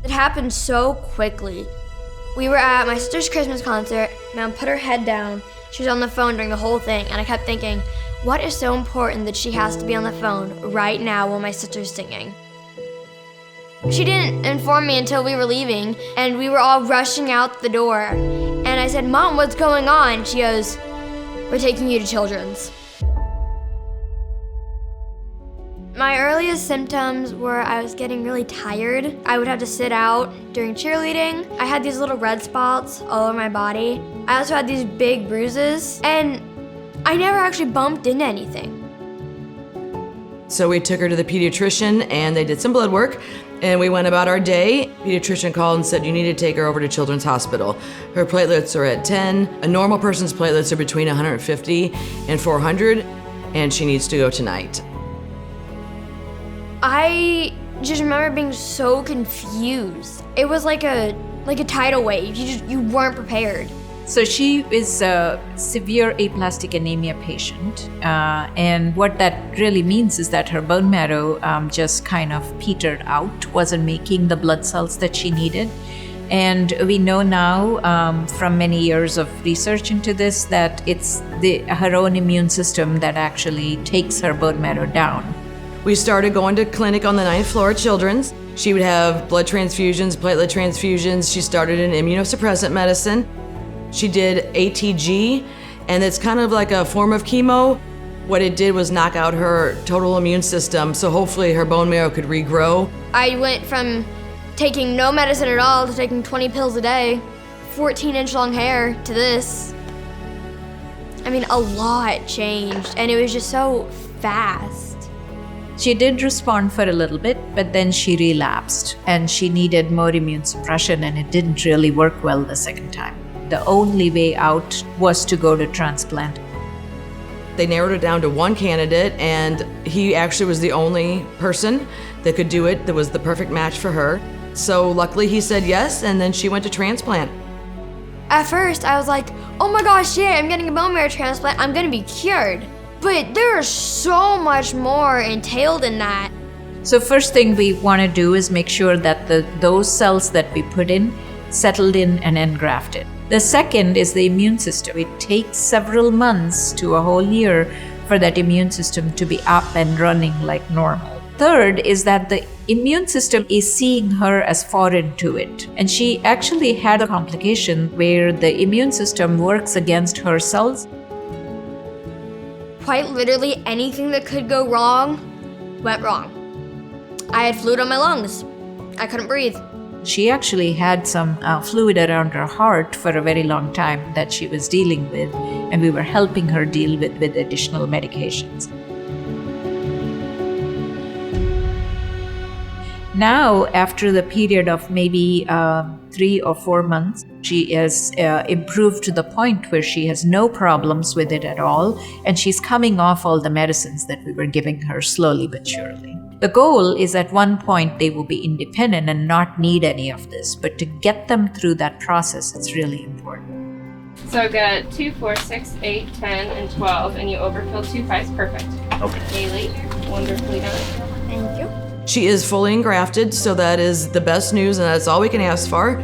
It happened so quickly. We were at my sister's Christmas concert. Mom put her head down. She was on the phone during the whole thing, and I kept thinking, what is so important that she has to be on the phone right now while my sister's singing? She didn't inform me until we were leaving, and we were all rushing out the door. And I said, Mom, what's going on? She goes, we're taking you to Children's. My earliest symptoms were I was getting really tired. I would have to sit out during cheerleading. I had these little red spots all over my body. I also had these big bruises, and I never actually bumped into anything. So we took her to the pediatrician, and they did some blood work, and we went about our day. Pediatrician called and said, you need to take her over to Children's Hospital. Her platelets are at 10. A normal person's platelets are between 150 and 400, and she needs to go tonight. I just remember being so confused. It was like a tidal wave. You weren't prepared. So she is a severe aplastic anemia patient, and what that really means is that her bone marrow just kind of petered out, wasn't making the blood cells that she needed. And we know now from many years of research into this that it's her own immune system that actually takes her bone marrow down. We started going to clinic on the 9th floor at Children's. She would have blood transfusions, platelet transfusions. She started an immunosuppressant medicine. She did ATG, and it's kind of like a form of chemo. What it did was knock out her total immune system, so hopefully her bone marrow could regrow. I went from taking no medicine at all to taking 20 pills a day, 14-inch long hair, to this. I mean, a lot changed, and it was just so fast. She did respond for a little bit, but then she relapsed, and she needed more immune suppression, and it didn't really work well the second time. The only way out was to go to transplant. They narrowed it down to one candidate, and he actually was the only person that could do it that was the perfect match for her. So luckily he said yes, and then she went to transplant. At first, I was like, oh my gosh, yeah, I'm getting a bone marrow transplant, I'm gonna be cured. But there's so much more entailed in that. So first thing we want to do is make sure that those cells that we put in settled in and engrafted. The second is the immune system. It takes several months to a whole year for that immune system to be up and running like normal. Third is that the immune system is seeing her as foreign to it. And she actually had a complication where the immune system works against her cells. Quite literally anything that could go wrong went wrong. I had fluid on my lungs. I couldn't breathe. She actually had some fluid around her heart for a very long time that she was dealing with, and we were helping her deal with additional medications. Now, after the period of maybe 3 or 4 months, she has improved to the point where she has no problems with it at all, and she's coming off all the medicines that we were giving her slowly but surely. The goal is at one point they will be independent and not need any of this, but to get them through that process, it's really important. So get 2, 4, 6, 8, 10, and 12, and you overfill 2 5s. Perfect. Okay. Kaylee, wonderfully done. Thank you. She is fully engrafted, so that is the best news, and that's all we can ask for.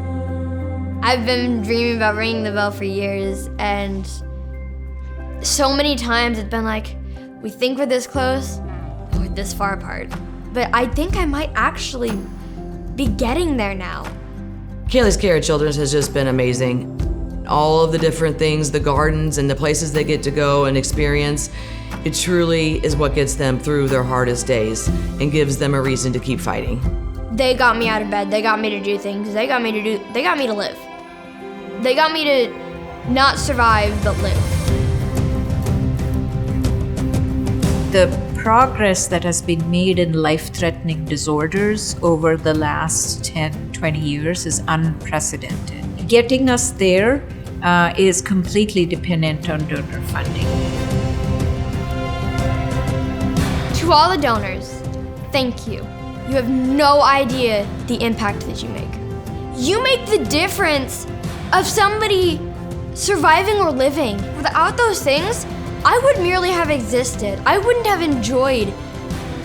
I've been dreaming about ringing the bell for years, and so many times it's been like, we think we're this close, but we're this far apart. But I think I might actually be getting there now. Kaylee's care at Children's has just been amazing. All of the different things, the gardens and the places they get to go and experience, it truly is what gets them through their hardest days and gives them a reason to keep fighting. They got me out of bed. They got me to do things. They got me to live. They got me to not survive, but live. The progress that has been made in life-threatening disorders over the last 10, 20 years is unprecedented. Getting us there is completely dependent on donor funding. To all the donors, thank you. You have no idea the impact that you make. You make the difference of somebody surviving or living. Without those things, I would merely have existed. I wouldn't have enjoyed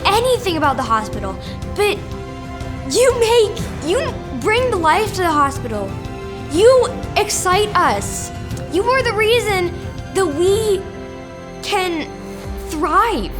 anything about the hospital. But you bring the life to the hospital. You excite us. You are the reason that we can thrive.